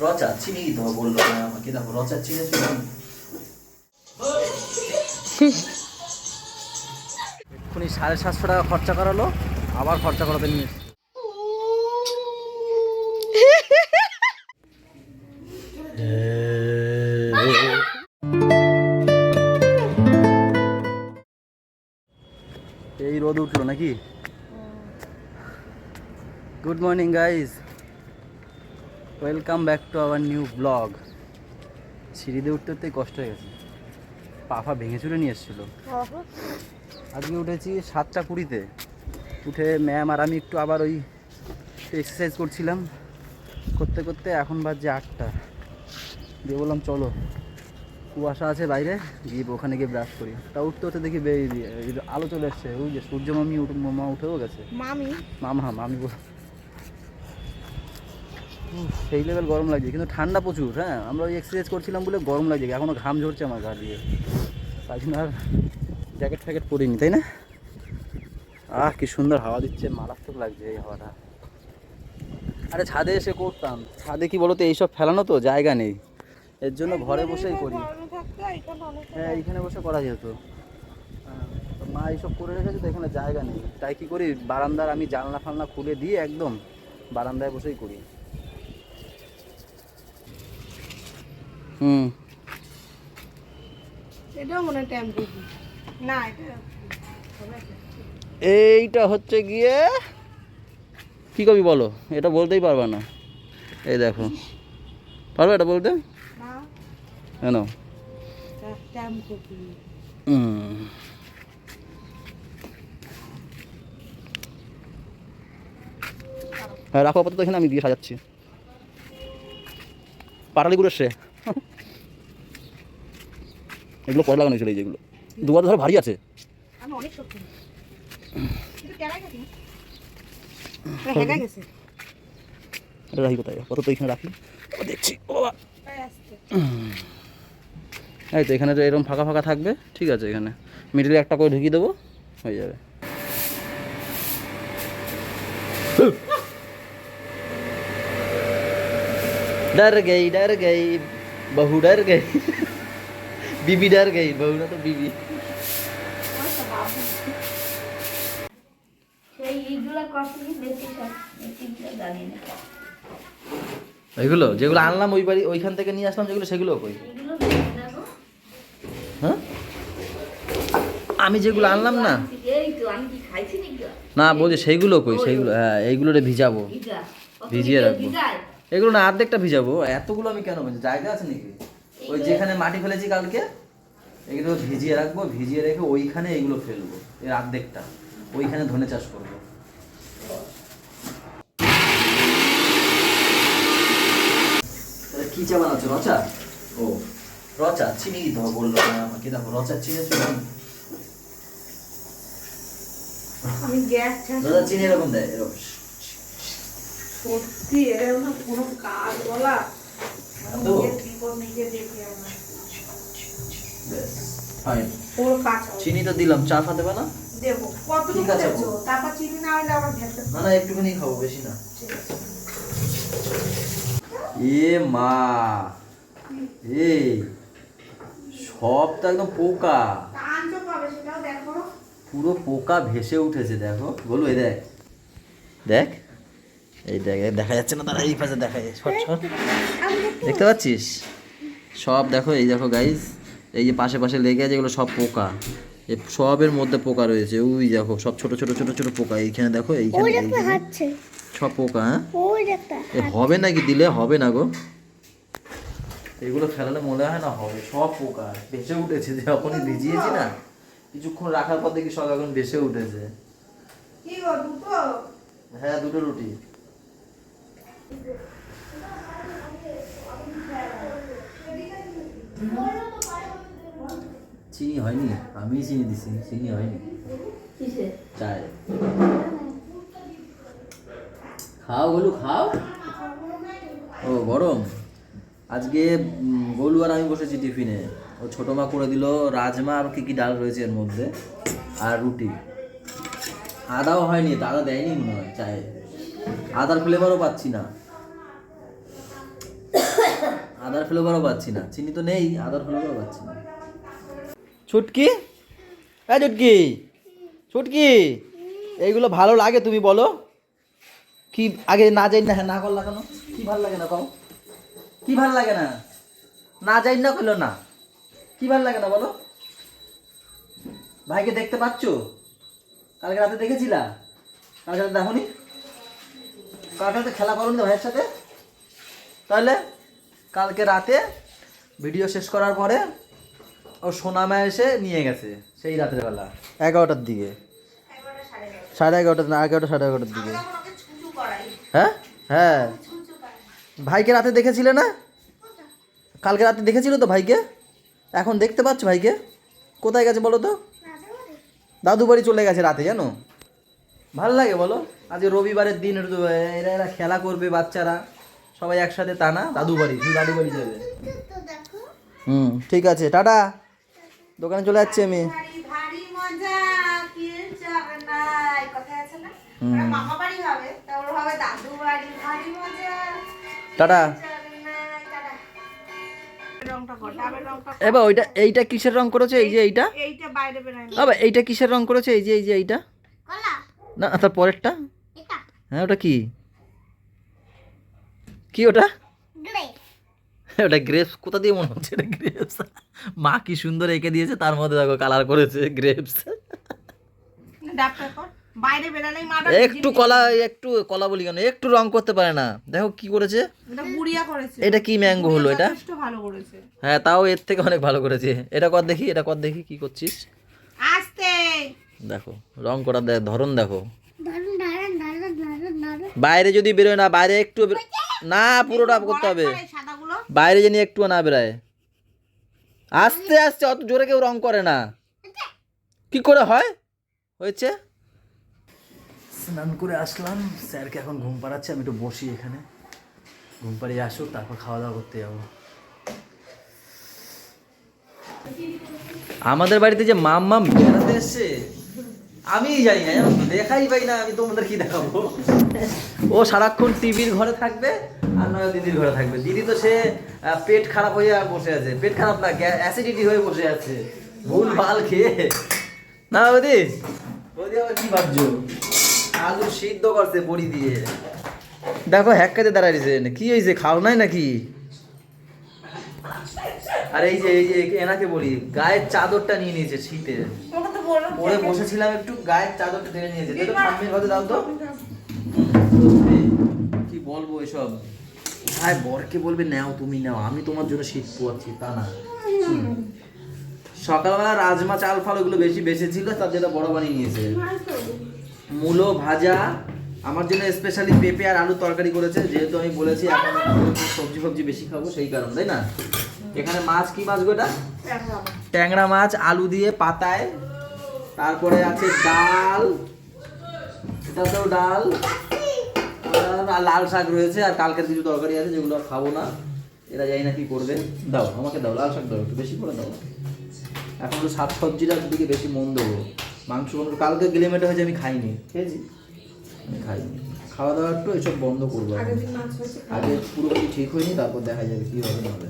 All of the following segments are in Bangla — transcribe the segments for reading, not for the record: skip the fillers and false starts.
রচা চিনি দিতে হবে বললো না আমাকে, দেখো রচা চিনি চিনি এক্ষুনি 750 টাকা খরচা করালো, আবার খরচা করাতে নিয়ে এসেছি। এই রোদ উঠলো নাকি? Good morning guys, welcome back to our new blog. সিঁড়িতে উঠতে উঠতেই কষ্ট হয়ে গেছে, পা ভেঙে চুরে নিয়ে এসেছিলো। আজকে উঠেছি 7টা 20-তে, উঠে ম্যাম আর আমি একটু আবার ওই এক্সারসাইজ করছিলাম, করতে করতে এখন বাজছে 8টা। দিয়ে বললাম চলো, কুয়াশা আছে বাইরে, গিয়ে ওখানে গিয়ে ব্রাশ করি। তা উঠতে উঠতে দেখি আলো চলে এসছে, ওই যে সূর্য মামা উঠেও গেছে। মামি বল, সেই লেভেল গরম লাগছে, কিন্তু ঠান্ডা প্রচুর। হ্যাঁ, আমরা ওই এক্সারসাইজ করছিলাম বলে গরম লাগছে, এখনও ঘাম ঝরছে আমার গা দিয়ে, তাই জন্য আর জ্যাকেট ফ্যাকেট পরিনি, তাই না? কি সুন্দর হাওয়া দিচ্ছে, মারাত্মক লাগছে এই হাওয়াটা। আরে ছাদে এসে করতাম, ছাদে কি বলতো এইসব ফেলানো তো জায়গা নেই, এর জন্য ঘরে বসেই করি। হ্যাঁ, এইখানে বসে করা যেত, মা এইসব করে রেখেছে তো, এখানে জায়গা নেই, তাই কি করি বারান্দার আমি জানলা ফালনা খুলে দিয়ে একদম বারান্দায় বসেই করি। এটাও মনে টেম্পো না, এইটা হচ্ছে গিয়ে কি কবি বলো, এটা বলতেই পারবা না। এই দেখো, পারবে এটা বলতে? কেন? হ্যাঁ, রাখো আপাতত এখানে, আমি দিয়ে সাজাচ্ছি। পাটালি গুঁড়ো সে এগুলো পরে লাগানো ছিল, এই যেগুলো দুবার ধরে ভারী আছে। এটা রাখি কোথায়? আপাতত এখানে রাখি, দেখছি। এই তো এখানে তো এরকম ফাঁকা ফাঁকা থাকবে, ঠিক আছে, এখানে মিডিলে একটা করে ঢুকিয়ে দেবো, হয়ে যাবে। डर गई बहू डर गई बीबी डर गई, बहू ना तो बीबी। এইগুলো যেগুলো আনলাম ওই বাড়ি ওইখান থেকে নিয়ে আসলাম, যেগুলো সেগুলো কই? হ্যাঁ, আমি যেগুলো আনলাম না, না বলছি সেইগুলো কই? সেইগুলো হ্যাঁ, এইগুলো ভিজাবো, ভিজিয়ে রাখবো। এগুলো না অর্ধেকটা ভিজাবো, এতগুলো আমি কেন বলছি, জায়গা আছে নাকি? ওই যেখানে মাটি ফেলেছি কালকে, এগুলো ভিজিয়ে রাখবো, ভিজিয়ে রেখে ওইখানে এইগুলো ফেলবো, এর অর্ধেকটা ওইখানে ধনে চাষ করবো। কি চা বানাচ্ছ? রচা? ও রচা চিনি দিতে হবে বললো না আমাকে, দেখো রচা চিনি চিনি আমি গ্যাস রচা চিনি এরকম দেয়, এরকম সত্যি এরকম কোনো কাজ বলা তো চিনি তো দিলাম, চা খাতে পারো না? দেবো কতটুকু দেবো, তারপর চিনি না হলে আবার ভেসে না না, একটুখানি খাবো, বেশি না। এ মা, এই সব তো একদম পোকা, পুরো পোকা ভেসে উঠেছে। দেখো বলু, এই দেখ দেখ, এই দেখ, দেখা যাচ্ছে না? তারা এই পাশে দেখা যায়, দেখতে পাচ্ছিস? সব দেখো, এই দেখো গাইস, এই যে পাশে পাশে লেগে আছে, এগুলো সব পোকা, সবের মধ্যে পোকা রয়েছে। ওই দেখো সব ছোট ছোট ছোট ছোট পোকা, এইখানে দেখো, এইখানে সব পোকা। হ্যাঁ, হবে নাকি? দিলে হবে না গো, এগুলো ফেলালে মনে হয় না হবে, সব পোকা ভেসে উঠেছে। যখনই ভিজিয়েছি না, কিছুক্ষণ রাখার পর দেখি সব এখন ভেসে উঠেছে। হ্যাঁ, 2টো রুটি। চিনি হয়নি, আমি চিনি দিছি, চিনি হয়নি চায়। খাও বলু, খাও। ও গরম। আজকে গোলু আর আমি বসেছি টিফিনে, ও ছোটো মা করে দিল রাজমা আর কি কি ডাল রয়েছে এর মধ্যে, আর রুটি। আদাও হয়নি, আদা দেয়নি মনে হয় চায়ে, আদার ফ্লেভারও পাচ্ছি না। আদার ফ্লেভারও পাচ্ছি না, চিনি তো নেই, আদার ফ্লেভারও পাচ্ছি না। ছুটকি, হ্যাঁ ছুটকি, ছুটকি, এইগুলো ভালো লাগে তুমি বলো? কি আগে না যাই না, হ্যাঁ না কর লাগানো, কি ভাল লাগে না কও? কি ভাল লাগে না? না যাই না করলো না, কি ভাল লাগে না বলো? ভাইকে দেখতে পাচ্ছো? কালকে রাতে দেখেছিলা? কালকে রাতে দেখোনি? কালকে রাতে খেলা করো না ভাইয়ের সাথে? তাহলে কালকে রাতে ভিডিও শেষ করার পরে ও সোনামা এসে নিয়ে গেছে সেই রাতের বেলা 11টার দিকে, 11:30 না 11:30 11:30 দিকে। হ্যাঁ হ্যাঁ, ভাইকে রাতে দেখেছিলে না? কালকে রাতে দেখেছিল তো ভাইকে, এখন দেখতে পাচ্ছ ভাইকে? কোথায় গেছে বলো তো? দাদু বাড়ি চলে গেছে রাতে, জানো? ভালো লাগে বলো? আজ রবিবারের দিন, এরা এরা খেলা করবে বাচ্চারা সবাই একসাথে, তা না? দাদু বাড়ি, তুই দাদু বাড়ি যাবে। ঠিক আছে, টাটা, দোকানে চলে যাচ্ছি আমি। ভারী মজা, কি নাই কথায় আছে না, ওরা মামা বাড়ি হবে, তারপর হবে দাদু বাড়ি, ভারী মজা। টাটা। রংটা কর, ডাবের রংটা কর। এবার ওইটা, এইটা কিসের রং করেছে? এই যে এইটা, এইটা বাইরে বেরায় না। আবার এইটা কিসের রং করেছে? এই যে এই যে এইটা, কলা না তার পরেরটা, এটা হ্যাঁ ওটা কি? কি ওটা? গ্রে, ওটা গ্রেপস। কোথা দিয়ে মনে হচ্ছে এটা গ্রেপস? মা কি সুন্দর এঁকে দিয়েছে, তার মধ্যে দেখো কালার করেছে গ্রেপস। ডাবটা কর, বাইরে বেরালেই মারা। একটু কলা, একটু কলা বলি কেন, একটু রং করতে পারে না? দেখো কি করেছে, এটা গুড়িয়া করেছে। এটা কি ম্যাঙ্গো হলো এটা? যথেষ্ট ভালো করেছে। হ্যাঁ তাও এর থেকে অনেক ভালো করেছে। এটা কর দেখি, এটা কর দেখি, কি করছিস? আস্তে দেখো রং করার ধরন দেখো। দারুন দারুন দারুন দারুন দারুন। বাইরে যদি বেরোয় না, বাইরে একটু না, পুরোটা করতে হবে, সাদাগুলো বাইরে জানি একটু না বেরোয়। আস্তে আস্তে, অত জোরে কেউ রং করে না। কি করে হয়? হয়েছে। স্নান করে আসলাম, স্যারকে এখন ঘুম পাড়াচ্ছে, আমি একটু বসি এখানে, ঘুম পাড়িয়ে আসুক তারপর খাওয়া দাওয়া করতে যাবো। আমাদের বাড়িতে যে মাম্মাম বেড়াতে এসছে, আমি জানি না, জানো তো, দেখাই পাই না, আমি তোমাদের কি দেখাবো? ও সারাক্ষণ টিভির ঘরে থাকবে আর নয় দিদির ঘরে থাকবে। দিদি তো সে পেট খারাপ হয়ে বসে আছে, পেট খারাপ না, অ্যাসিডিটি হয়ে বসে আছে ভুল ভাল খেয়ে। না বৌদি, বৌদি আবার কি ভাবছো? আলু সিদ্ধ করছে বড়ি দিয়ে, দেখো হ্যাক্কাতে দাঁড়াইছে, কি হয়েছে, খাও নাই নাকি? আর এই যে এনাকে বলি, গায়ের চাদরটা নিয়ে নিয়েছে শীতে, পরে বসেছিলাম একটু, গায়ের চাদরটা টেনে নিয়েছে। দেখো ঠাম্মির কথা দাও তো, কি বলবো এসব? ভাই বরকে বলবে নাও, তুমি নাও, আমি তোমার জন্য শীত পোয়াচ্ছি, তা না। সকালবেলা রাজমা চাল ফাল ওগুলো বেশি বেঁচেছিল, তার জন্য বড় বানিয়ে নিয়েছে। মূলো ভাজা, আমার জন্য স্পেশালি পেঁপে আর আলু তরকারি করেছে, যেহেতু আমি বলেছি এখন সবজি ফবজি বেশি খাবো সেই কারণ, তাই না? এখানে মাছ, কি মাছ গোটা? ট্যাংরা মাছ, আলু দিয়ে পাতায়, তারপরে আছে ডাল, এটাতেও ডাল, আর লাল শাক রয়েছে, আর কালকের কিছু তরকারি আছে যেগুলো খাবো না, এরা জানি না কি করবে। দাও আমাকে, দাও লাল শাক দাও, একটু বেশি করে দাও। এখন তো শাক সবজিটার দিকে বেশি মন দেবো। মাংস কালকে গিলেমেটে হয়েছে, আমি খাইনি, খেয়েছি আমি খাইনি, খাওয়া দাওয়া একটু এসব বন্ধ করবো আগে, পুরোপুরি ঠিক হয়নি, তারপর দেখা যাবে কি হবে না হবে।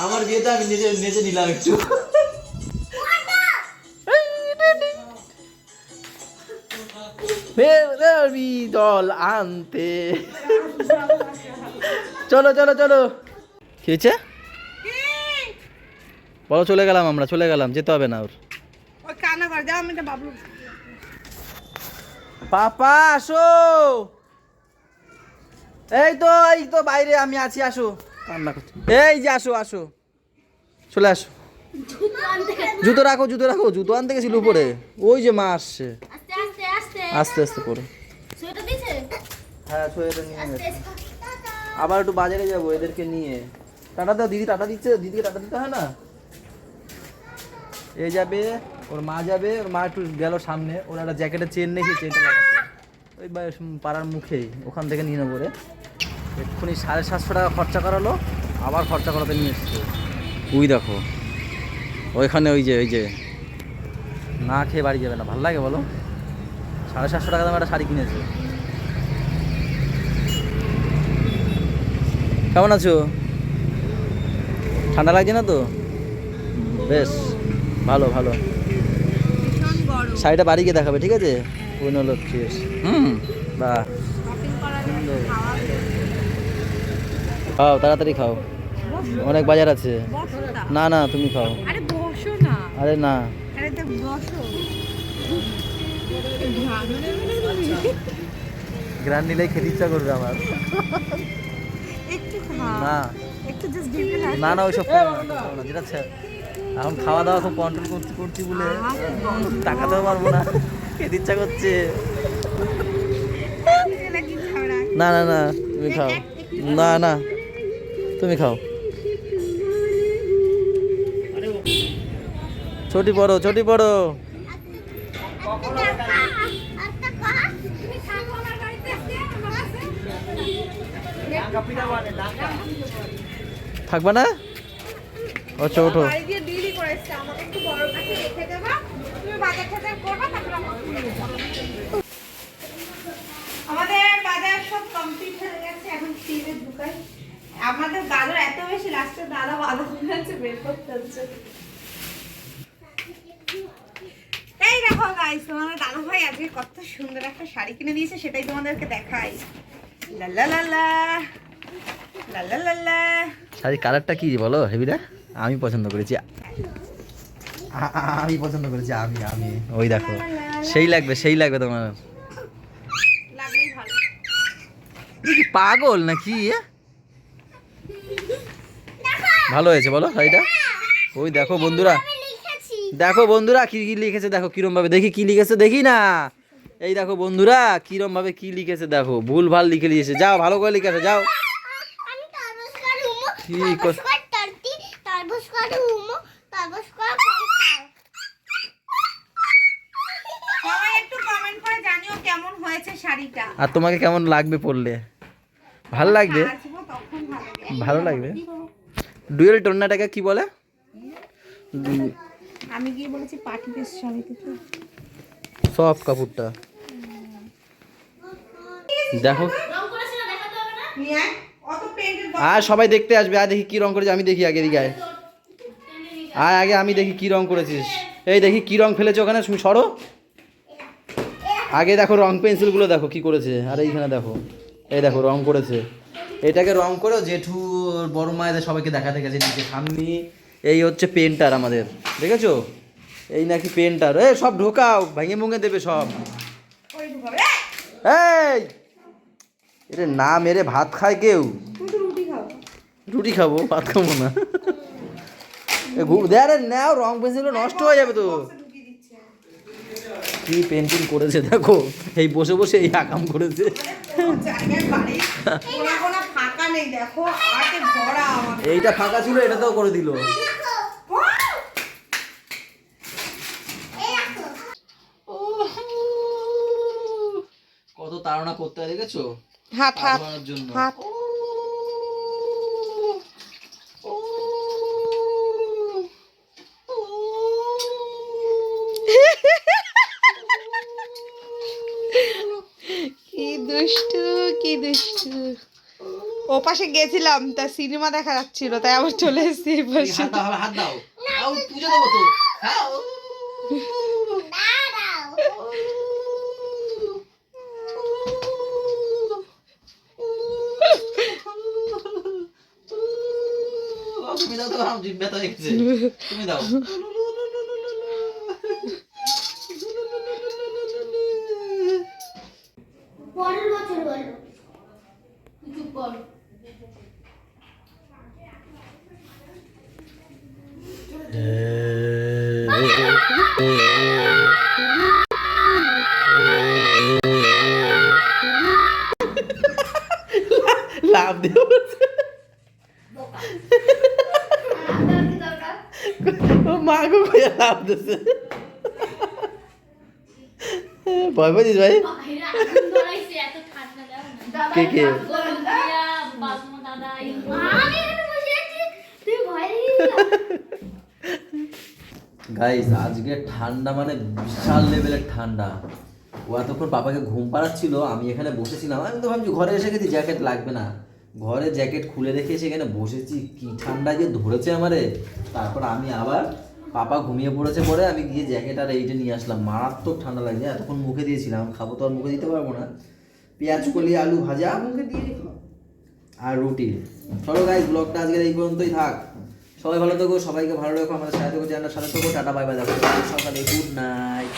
আমার বিয়েতে আমি নিজে নিজে নিলাম একটু। দল আনতে, চলো চলো চলো। কি হয়েছে বলো? চলে গেলাম, আমরা চলে গেলাম, যেতে হবে না ওর। ওই কান্না করে যাও, আমি এটা বাবলু। পাপা আসো, এই তো বাইরে আমি আছি, আসো। কান্না করছে, এই যে আসো আসো, চলে আসো। জুতো রাখো, জুতো রাখো, জুতো আনতে গেছিল উপরে, ওই যে মা আসছে, আস্তে আস্তে করো। হ্যাঁ সোয়েটার নিয়ে গেছে, আবার একটু বাজারে যাবো এদেরকে নিয়ে। টাটা দাও, দিদি টাটা দিচ্ছে, দিদিকে টাটা দিতে হয় না? এ যাবে, ওর মা যাবে, ওর মা একটু গেল সামনে, ওর একটা জ্যাকেটের চেন নেই, সেই চেনটা লাগাচ্ছে। ওই পাড়ার মুখেই, ওখান থেকে নিয়ে নেবো রে। এক্ষুনি 750 টাকা খরচা করালো, আবার খরচা করাতে নিয়ে এসছে। ওই দেখো ওইখানে ওই যে না খেয়ে বাড়ি যাবে না, ভালো লাগে বলো? 750 টাকা দাম একটা শাড়ি কিনেছে। কেমন আছো? ঠান্ডা লাগছে না তো? বেশ ভালো ভালো। ভীষণ গরম। শাড়িটা বাড়ি গিয়ে দেখাবে, ঠিক আছে? অন্য লোক বাহ, শপিং করা যাবে, খাওয়া যাবে। খাও তাড়াতাড়ি খাও, অনেক বাজার আছে। বসো না। না না তুমি খাও। আরে বসো না। আরে না, আরে তো বসো। গ্রান নিলেই খেতে ইচ্ছা করবে আমার। একটু খাও। না একটু জাস্ট ডিপে না। না না ওইসব খাও না, যেটা এখন খাওয়া দাওয়া খুব কন্ট্রোল করছি বলে টাকাতেও পারবো না, খেতে ইচ্ছা করছে। না না না তুমি খাও, না না তুমি খাও। ছোটি পড়ো, ছোটি পড়ো। থাকবা না? আচ্ছা ওঠো। বাড়ি দিয়ে ডিলই করেছে, আমাকে একটু বড় কাছে রেখে দেবা, তুমি বাজার টাজার করবা, তারপর আমাদের বাজার সব কমপ্লিট হয়ে গেছে, এখন ফ্রিজে ঢুকাই। আমাদের গাজর এত বেশি, লাস্টে দাদা বাঁধা হচ্ছে বের করতে হচ্ছে। এই দেখো গাইস, তোমাদের দাদা ভাই আজকে কত সুন্দর একটা শাড়ি কিনে দিয়েছে, সেটাই তোমাদেরকে দেখাই। লা লা লা লা লা লা লা লা। শাড়ির কালারটা কি বলো? হেভিটা আমি পছন্দ করেছি, আমি পছন্দ করেছি, আমি ওই দেখো, সেই লাগবে তোমার। লাগলেই ভালো। কি পাগল নাকি? ভালো হয়েছে বলো শাড়িটা? ওই দেখো বন্ধুরা, দেখো বন্ধুরা কি কি লিখেছে, দেখো কিরম ভাবে, দেখি কি লিখেছে, দেখি না। এই দেখো বন্ধুরা কিরম ভাবে কি লিখেছে, দেখো ভুল ভাল লিখে দিয়েছে। যাও ভালো করে লিখেছে, যাও। কি সবাই একটু কমেন্ট করে জানিও কেমন হয়েছে শাড়িটা। আর তোমাকে কেমন লাগবে পরলে? ভালো লাগবে, আসবো তখন ভালো লাগবে। ভালো লাগবে। ডুয়েল টোনাটাকে কি বলে? আমি কি বলেছি, পার্টি পিস শাড়িতে তো সফট কাপড়টা দেখো। নিয়ে আয়, অত পেন্টের আর সবাই দেখতে আসবে, আর দেখি কি রং করেছিস, আমি দেখি আগে, এদিকে আয়। আগে আমি দেখি কি রং করেছিস। এই দেখি কি রং ফেলেছে ওখানে, তুমি সরো। আগে দেখো রং পেন্সিলগুলো দেখো কি করেছে, আর এইখানে দেখো, এই দেখো রং করেছে। এটাকে রং করেও জেঠু বড় মায়েদের সবাইকে দেখাতে গেছে নিচে সামনে। এই হচ্ছে পেন্টার আমাদের, দেখেছো? এই নাকি পেন্টার। এই সব ঢোকাও, ভেঙে ভুঙে দেবে সব। ওই ঢুকাবে। এই এটা না মেরে ভাত খায় কেউ? তুমি তো রুটি খাও। রুটি খাবো, ভাত খাবো না। আরে নাও, রং পেন্সিলগুলো নষ্ট হয়ে যাবে তো। ঢুকিয়ে দিচ্ছে। কি পেন্টিং করেছে দেখো, এই বসে বসে এই আকাম করেছে। জায়গায় বাড়ি কোনো ফাঁকা নেই, দেখো আটে ভরা আমার। এইটা ফাঁকা ছিল, এটাতেও করে দিল। কত তাড়না করতে হয় দেখেছো, হাত হাত ধরার জন্য। হাত। কি দুষ্টু, কি দুষ্টু। ও পাশে গেছিলাম, তা সিনেমা দেখা যাচ্ছিল, তাই আবার চলে এসেছি এই পাশে। হাত দাও, হাত দাও, পুজো দেবো তো। খাও। তুমি দাও তো, জিভ ব্যথা হয়ে গেছে, তুমি দাও। পরের বছর বলো, চুপ কর। লাভ দেবো, ও মা গো কইয়া লাভ দিছে। ভয় পাইছিস ভাই? আগুন ধরাইছে, এত ঠান্ডা দাও না। কে কে? বন্ধুরা, বাসমা দাদা, আমি এখানে বসে আছি, তুই ভয় দেখিস না? গাইস আজকে ঠান্ডা মানে বিশাল লেভেলের ঠান্ডা। ও এতক্ষণ পাপাকে ঘুম পাড়াচ্ছিল, আমি এখানে বসেছিলাম। আমি তো ভাবছি ঘরে এসে গেছি জ্যাকেট লাগবে না, ঘরে জ্যাকেট খুলে রেখে এসে এখানে বসেছি। কি ঠান্ডা যে ধরেছে আমারে। তারপর আমি আবার পাপা ঘুমিয়ে পড়েছে পরে আমি গিয়ে জ্যাকেট আর এইটা নিয়ে আসলাম। মারাত্মক ঠান্ডা লাগছে, এতক্ষণ মুখে দিয়েছিলাম, খাবো তো আর মুখে দিতে পারবো না। পেঁয়াজ কলি আলু ভাজা মুখে দিয়ে দিই। আর রুটি। চলো গাইস ব্লগটা আজকের এই পর্যন্তই থাক। সবাই ভালো থেকো, সবাইকে ভালো রাখো, আমাদের সাথে থেকো, চ্যানেলের সাথে থেকো। টাটা বাই বাই, দেখো সকালে গুড নাইট।